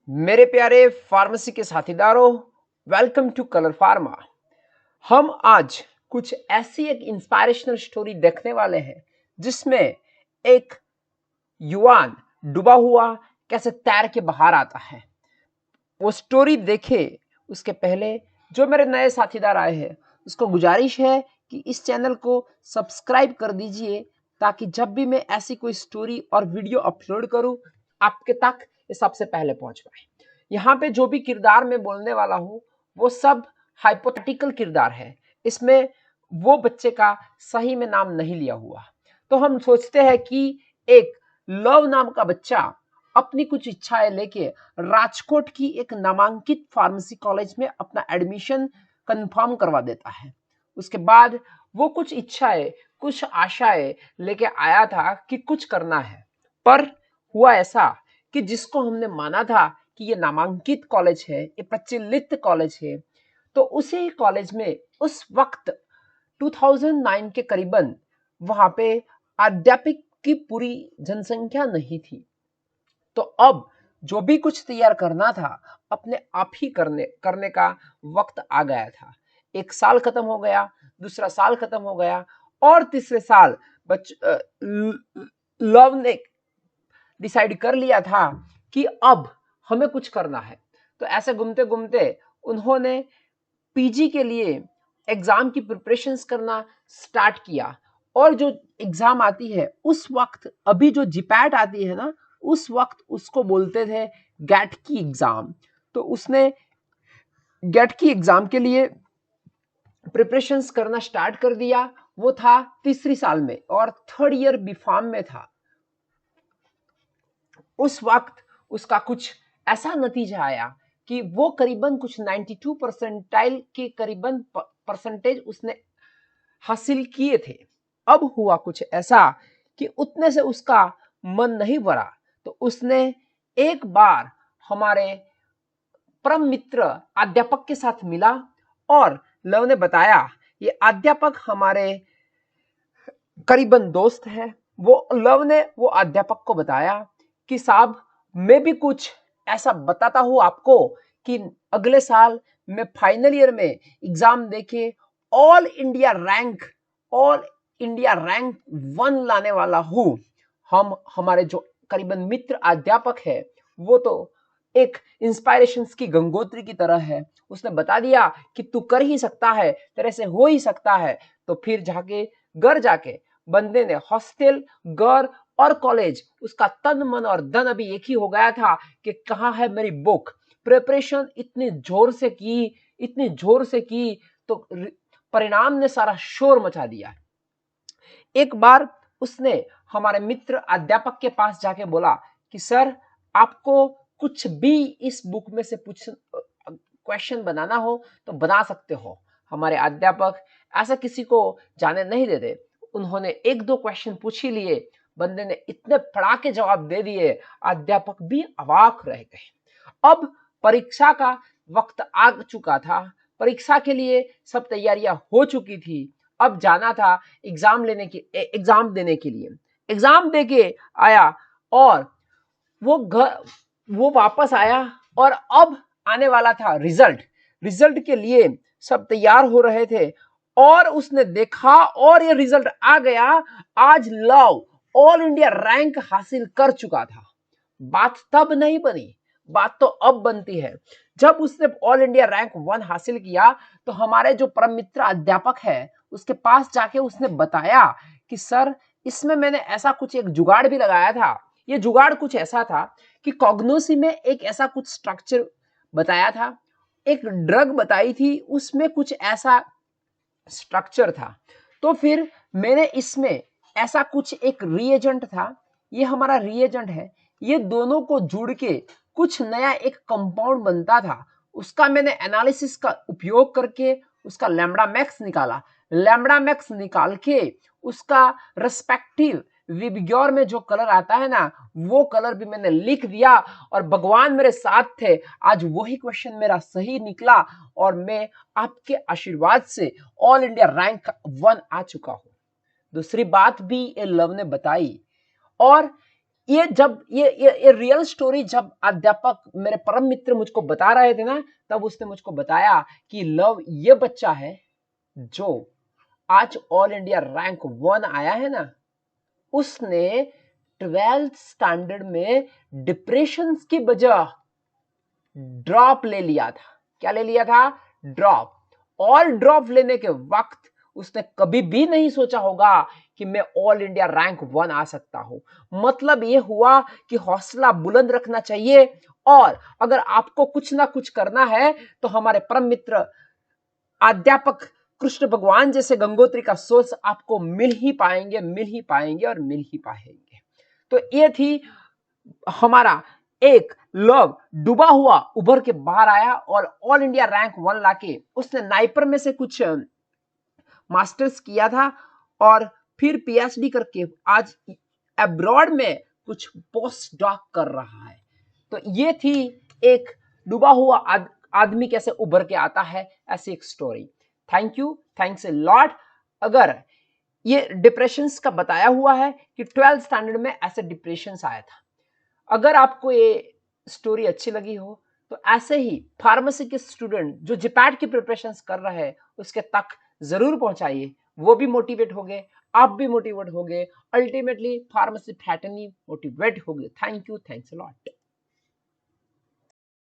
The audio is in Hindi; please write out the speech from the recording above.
मेरे प्यारे फार्मेसी के साथीदारों, वेलकम टू कलर फार्मा। हम आज कुछ ऐसी एक इंस्पायरेशनल स्टोरी देखने वाले हैं जिसमें एक युवान डूबा हुआ कैसे तैर के बाहर आता है। वो स्टोरी देखे उसके पहले जो मेरे नए साथीदार आए हैं उसको गुजारिश है कि इस चैनल को सब्सक्राइब कर दीजिए ताकि जब भी मैं ऐसी कोई स्टोरी और वीडियो अपलोड करूं आपके तक ये सबसे पहले पहुंच पाए। यहाँ पे जो भी किरदार मैं बोलने वाला हूँ वो सब हाइपोथेटिकल किरदार है। इसमें वो बच्चे का सही में नाम नहीं लिया हुआ। तो हम सोचते हैं कि एक लव नाम का बच्चा अपनी कुछ इच्छाएं लेके राजकोट की एक नामांकित फार्मेसी कॉलेज में अपना एडमिशन कंफर्म करवा देता है। उसके बाद वो कुछ इच्छाएं कुछ आशाएं लेके आया था कि कुछ करना है, पर हुआ ऐसा कि जिसको हमने माना था कि ये नामांकित कॉलेज है, ये प्रचलित कॉलेज है, तो उसी कॉलेज में उस वक्त 2009 के करीबन वहां पे अध्यापक की पूरी जनसंख्या नहीं थी। तो अब जो भी कुछ तैयार करना था अपने आप ही करने का वक्त आ गया था। एक साल खत्म हो गया, दूसरा साल खत्म हो गया और तीसरे साल लव ने डिसाइड कर लिया था कि अब हमें कुछ करना है। तो ऐसे घूमते घूमते उन्होंने पीजी के लिए एग्जाम की प्रिपरेशंस करना स्टार्ट किया। और जो एग्जाम आती है उस वक्त, अभी जो जीपैट आती है ना, उस वक्त उसको बोलते थे गैट की एग्जाम। तो उसने गैट की एग्जाम के लिए प्रिपरेशंस करना स्टार्ट कर दिया। वो था तीसरी साल में और थर्ड ईयर बीफार्म में था। उस वक्त उसका कुछ ऐसा नतीजा आया कि वो करीबन कुछ 92 परसेंटाइल के करीबन परसेंटेज उसने हासिल किए थे। अब हुआ कुछ ऐसा कि उतने से उसका मन नहीं भरा, तो उसने एक बार हमारे परम मित्र अध्यापक के साथ मिला और लव ने बताया, ये अध्यापक हमारे करीबन दोस्त है। वो लव ने वो अध्यापक को बताया कि साहब मैं भी कुछ ऐसा बताता हूं आपको कि अगले साल मैं फाइनल ईयर में एग्जाम देके ऑल इंडिया रैंक 1 लाने वाला हूं। हमारे जो करीबन मित्र अध्यापक है वो तो एक इंस्पायरेशंस की गंगोत्री की तरह है। उसने बता दिया कि तू कर ही सकता है, तेरे से हो ही सकता है। तो फिर घर जाके बंदे ने हॉस्टल, घर और कॉलेज, उसका तन मन और धन अभी एक ही हो गया था कि कहाँ है मेरी बुक। प्रिपरेशन इतनी जोर से की तो परिणाम ने सारा शोर मचा दिया। एक बार उसने हमारे मित्र अध्यापक के पास जाके बोला कि सर आपको कुछ भी इस बुक में से पूछ क्वेश्चन बनाना हो तो बना सकते हो। हमारे अध्यापक ऐसा किसी को जाने नहीं देते। उन्होंने एक दो क्वेश्चन पूछ ही लिए, बंदे ने इतने फड़ाके जवाब दे दिए, अध्यापक भी अवाक रह गए। अब परीक्षा का वक्त आ चुका था, परीक्षा के लिए सब तैयारियां हो चुकी थी। अब जाना था एग्जाम देने के लिए। एग्जाम देके आया और वो वापस आया और अब आने वाला था रिजल्ट के लिए सब तैयार हो रहे थे और उसने देखा और ये रिजल्ट आ गया। आज लव ऑल इंडिया रैंक हासिल कर चुका था। बात तब नहीं बनी, बात तो अब बनती है। जब उसने ऑल इंडिया रैंक 1 हासिल किया तो हमारे जो परम मित्र अध्यापक है उसके पास जाके उसने बताया कि सर इसमें मैंने ऐसा कुछ एक जुगाड़ भी लगाया था। ये जुगाड़ कुछ ऐसा था कि कॉग्नोसी में एक ऐसा कुछ स्ट्रक्चर बताया था, एक ड्रग बताई थी, उसमें कुछ ऐसा स्ट्रक्चर था। तो फिर मैंने इसमें ऐसा कुछ एक रिएजेंट था, ये हमारा रिएजेंट है, ये दोनों को जुड़ के कुछ नया एक कंपाउंड बनता था। उसका मैंने एनालिसिस का उपयोग करके उसका लैम्ब्डा मैक्स निकाला। लैम्ब्डा मैक्स निकाल के उसका रेस्पेक्टिव विबग्योर में जो कलर आता है ना, वो कलर भी मैंने लिख दिया और भगवान मेरे साथ थे। आज वही क्वेश्चन मेरा सही निकला और मैं आपके आशीर्वाद से ऑल इंडिया रैंक 1 आ चुका हूं। दूसरी बात भी ये लव ने बताई और ये रियल स्टोरी जब अध्यापक मेरे परम मित्र मुझको बता रहे थे ना, तब उसने मुझको बताया कि लव ये बच्चा है जो आज ऑल इंडिया रैंक 1 आया है ना, उसने 12th स्टैंडर्ड में डिप्रेशन की वजह ड्रॉप ले लिया था। क्या ले लिया था? ड्रॉप। और ड्रॉप लेने के वक्त उसने कभी भी नहीं सोचा होगा कि मैं ऑल इंडिया रैंक 1 आ सकता हूं। मतलब यह हुआ कि हौसला बुलंद रखना चाहिए, और अगर आपको कुछ ना कुछ करना है तो हमारे परम मित्र अध्यापक कृष्ण भगवान जैसे गंगोत्री का सोर्स आपको मिल ही पाएंगे और मिल ही पाएंगे। तो ये थी हमारा एक लव डूबा हुआ उभर के बाहर आया और ऑल इंडिया रैंक 1 लाके उसने नाइपर में से कुछ मास्टर्स किया था और फिर पीएचडी करके आज अब्रॉड में कुछ पोस्ट डॉक कर रहा है। तो ये थी एक डूबा हुआ आदमी कैसे उभर के आता है, ऐसी एक story. Thank you, thanks a lot. अगर ये डिप्रेशन का बताया हुआ है कि 12th स्टैंडर्ड में ऐसे डिप्रेशन आया था। अगर आपको ये स्टोरी अच्छी लगी हो तो ऐसे ही फार्मेसी के स्टूडेंट जो जिपैट की प्रिपरेशन कर रहे हैं उसके तक जरूर पहुंचाइए। वो भी मोटिवेट हो गए, आप भी मोटिवेट हो गए, अल्टीमेटली फार्मेसी फैटर्नी मोटिवेट हो गए। Thank you, thanks a lot.